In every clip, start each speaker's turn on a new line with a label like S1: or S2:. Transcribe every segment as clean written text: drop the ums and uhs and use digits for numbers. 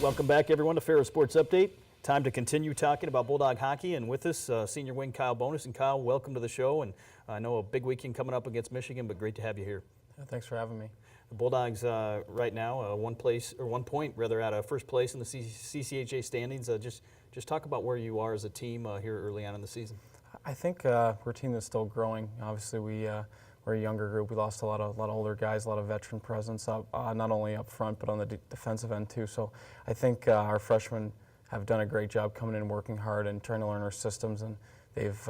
S1: Welcome back, everyone, to Ferris Sports Update. Time to continue talking about Bulldog Hockey, and with us, senior wing Kyle Bonis. And Kyle, welcome to the show. And I know a big weekend coming up against Michigan, but great to have you here.
S2: Thanks for having me.
S1: The Bulldogs right now, 1 point rather, out of first place in the CCHA standings. Just talk about where you are as a team here early on in the season.
S2: I think we're a team that's still growing. Obviously, we're a younger group. We lost a lot of older guys, a lot of veteran presence up, not only up front but on the defensive end too. So I think our freshmen have done a great job coming in and working hard and trying to learn our systems, and they've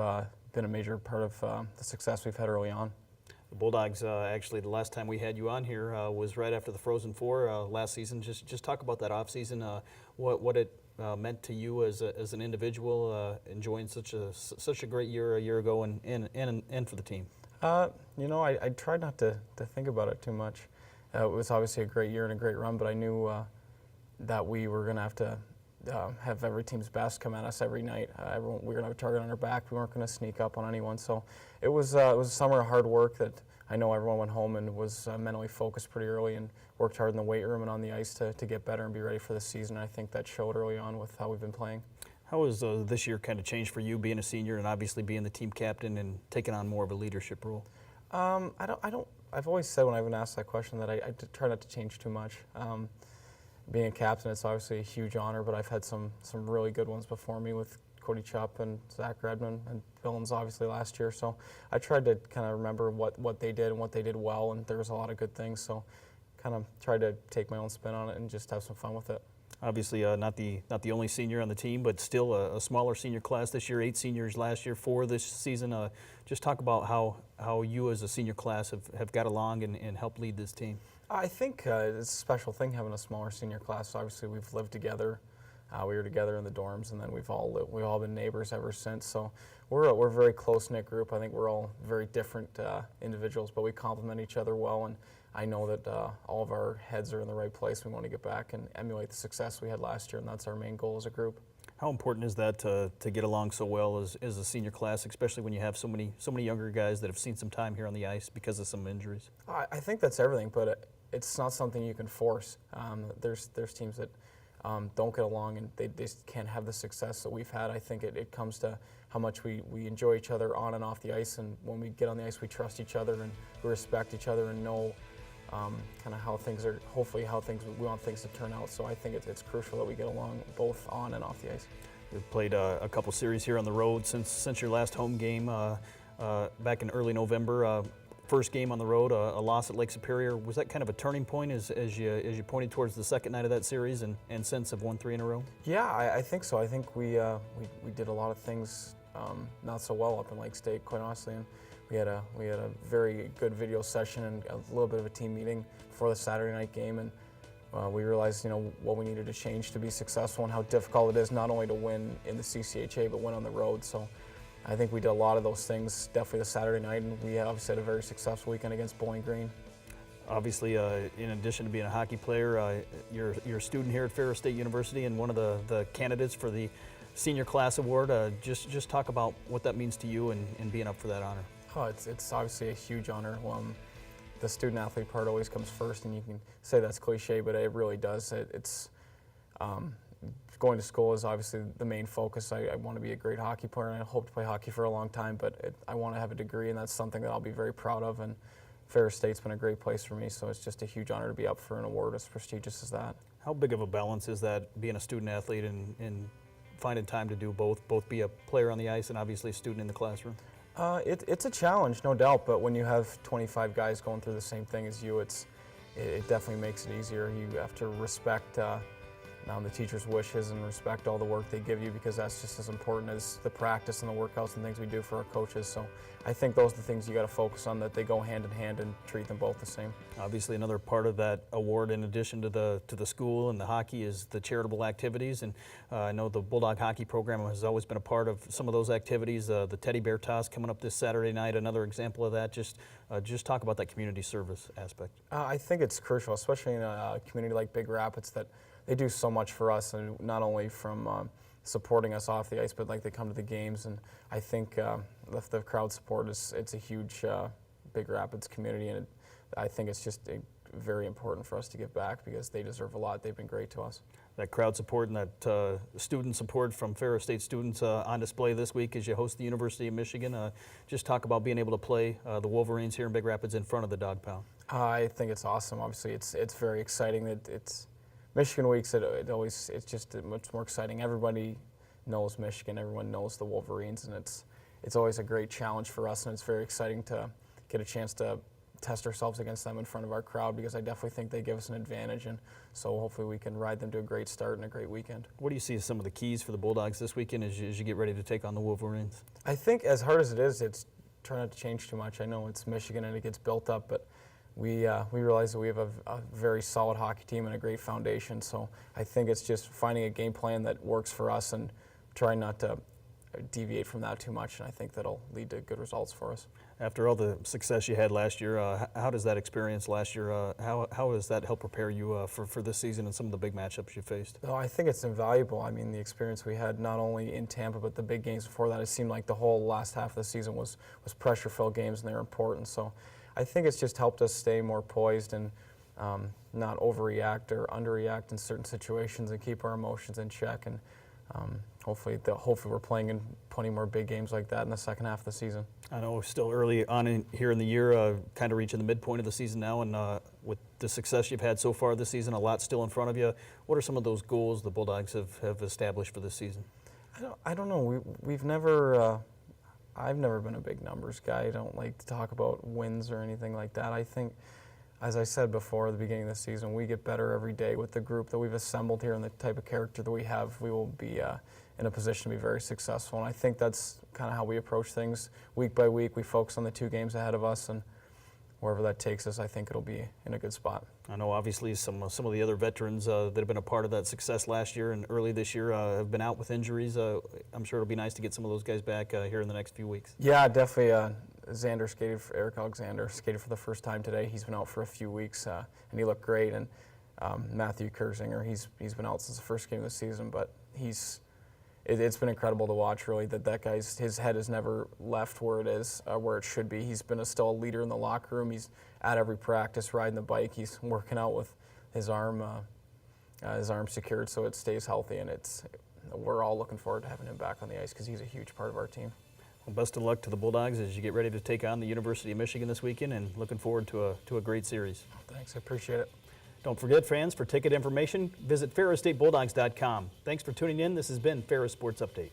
S2: been a major part of the success we've had early on.
S1: The Bulldogs, actually, the last time we had you on here was right after the Frozen Four last season. Just talk about that off season, what it meant to you as an individual, enjoying such a great year a year ago, and for the team.
S2: You know, I tried not to think about it too much. It was obviously a great year and a great run, but I knew that we were going to have every team's best come at us every night. We were going to have a target on our back. We weren't going to sneak up on anyone. So it was a summer of hard work that I know everyone went home and was mentally focused pretty early and worked hard in the weight room and on the ice to get better and be ready for the season. I think that showed early on with how we've been playing.
S1: How has this year kind of changed for you, being a senior and obviously being the team captain and taking on more of a leadership role?
S2: I've always said when I've been asked that question that I try not to change too much. Being a captain, it's obviously a huge honor, but I've had some really good ones before me with Cody Chupp and Zach Redmond and Billings obviously last year. So I tried to kind of remember what they did and what they did well, and there was a lot of good things. So kind of tried to take my own spin on it and just have some fun with it.
S1: Obviously, not the only senior on the team, but still a smaller senior class this year. 8 seniors last year, 4 this season. Just talk about how you as a senior class have got along and helped lead this team.
S2: I think it's a special thing having a smaller senior class. Obviously, we've lived together. We were together in the dorms, and then we've all been neighbors ever since. So we're a very close-knit group. I think we're all very different individuals, but we complement each other well. And I know that all of our heads are in the right place. We want to get back and emulate the success we had last year, and that's our main goal as a group.
S1: How important is that to get along so well as a senior class, especially when you have so many younger guys that have sseen some time here on the ice because of some injuries?
S2: I think that's everything, but it's not something you can force. There's teams that don't get along and they just can't have the success that we've had. I think it comes to how much we enjoy each other on and off the ice, and when we get on the ice we trust each other and we respect each other and know kind of how things are, hopefully how we want things to turn out. So I think it's crucial that we get along both on and off the ice.
S1: You've played a couple series here on the road since your last home game back in early November. First game on the road, a loss at Lake Superior. Was that kind of a turning point as you pointed towards the second night of that series and since have won 3 in a row?
S2: Yeah, I think so. I think we did a lot of things not so well up in Lake State, quite honestly. And we had a very good video session and a little bit of a team meeting before the Saturday night game, and we realized what we needed to change to be successful and how difficult it is not only to win in the CCHA but win on the road. So I think we did a lot of those things definitely the Saturday night, and we obviously had a very successful weekend against Bowling Green.
S1: Obviously, in addition to being a hockey player, you're a student here at Ferris State University and one of the candidates for the Senior Class Award. Just talk about what that means to you and being up for that honor.
S2: Oh, it's obviously a huge honor. The student athlete part always comes first, and you can say that's cliche, but it really does. Going to school is obviously the main focus. I want to be a great hockey player, and I hope to play hockey for a long time, but I want to have a degree, and that's something that I'll be very proud of, and Ferris State's been a great place for me, so it's just a huge honor to be up for an award as prestigious as that.
S1: How big of a balance is that, being a student athlete and finding time to do both be a player on the ice and obviously a student in the classroom?
S2: It's a challenge, no doubt, but when you have 25 guys going through the same thing as you, it definitely makes it easier. You have to respect the teachers' wishes and respect all the work they give you, because that's just as important as the practice and the workouts and things we do for our coaches. So I think those are the things you got to focus on, that they go hand in hand and treat them both the same. Obviously,
S1: another part of that award, in addition to the school and the hockey, is the charitable activities. And I know the Bulldog Hockey program has always been a part of some of those activities. The Teddy Bear Toss coming up this Saturday night, another example of that. Just talk about that community service aspect.
S2: I think it's crucial, especially in a community like Big Rapids, that they do so much for us, and not only from supporting us off the ice, but like they come to the games. And I think the crowd support it's a huge Big Rapids community, and I think it's just very important for us to give back, because they deserve a lot. They've been great to us.
S1: That crowd support and that student support from Ferris State students on display this week as you host the University of Michigan. Just talk about being able to play the Wolverines here in Big Rapids in front of the Dog Pound.
S2: I think it's awesome. Obviously, it's very exciting. That it's Michigan weeks. It's just much more exciting. Everybody knows Michigan. Everyone knows the Wolverines, and it's always a great challenge for us. And it's very exciting to get a chance to test ourselves against them in front of our crowd, because I definitely think they give us an advantage, and so hopefully we can ride them to a great start and a great weekend.
S1: What do you see as some of the keys for the Bulldogs this weekend as you get ready to take on the Wolverines?
S2: I think as hard as it is, it's trying not to change too much. I know it's Michigan and it gets built up, but we realize that we have a very solid hockey team and a great foundation, so I think it's just finding a game plan that works for us and trying not to deviate from that too much, and I think that'll lead to good results for us.
S1: After all the success you had last year, how does that experience last year, how does that help prepare you for this season and some of the big matchups you faced?
S2: Oh, I think it's invaluable. I mean, the experience we had not only in Tampa, but the big games before that, it seemed like the whole last half of the season was pressure-filled games, and they're important. So I think it's just helped us stay more poised and not overreact or underreact in certain situations and keep our emotions in check. And hopefully we're playing in plenty more big games like that in the second half of the season.
S1: I know we're still early on here in the year, kind of reaching the midpoint of the season now, and with the success you've had so far this season, a lot still in front of you. What are some of those goals the Bulldogs have established for this season?
S2: I don't know. We've never. I've never been a big numbers guy. I don't like to talk about wins or anything like that. I think, as I said before at the beginning of the season, we get better every day with the group that we've assembled here and the type of character that we have. We will be in a position to be very successful, and I think that's kind of how we approach things. Week by week, we focus on the 2 games ahead of us, and wherever that takes us, I think it'll be in a good spot.
S1: I know obviously some of the other veterans that have been a part of that success last year and early this year have been out with injuries. I'm sure it'll be nice to get some of those guys back here in the next few weeks.
S2: Yeah, definitely. Eric Alexander skated for the first time today. He's been out for a few weeks, and he looked great. And Matthew Kersinger, he's been out since the first game of the season, but it's been incredible to watch, really, that guy's, his head has never left where it is, where it should be. He's been still a leader in the locker room. He's at every practice, riding the bike. He's working out with his arm secured so it stays healthy, and we're all looking forward to having him back on the ice because he's a huge part of our team.
S1: Well, best of luck to the Bulldogs as you get ready to take on the University of Michigan this weekend, and looking forward to a great series.
S2: Thanks, I appreciate it.
S1: Don't forget, fans, for ticket information, visit ferrisstatebulldogs.com. Thanks for tuning in. This has been Ferris Sports Update.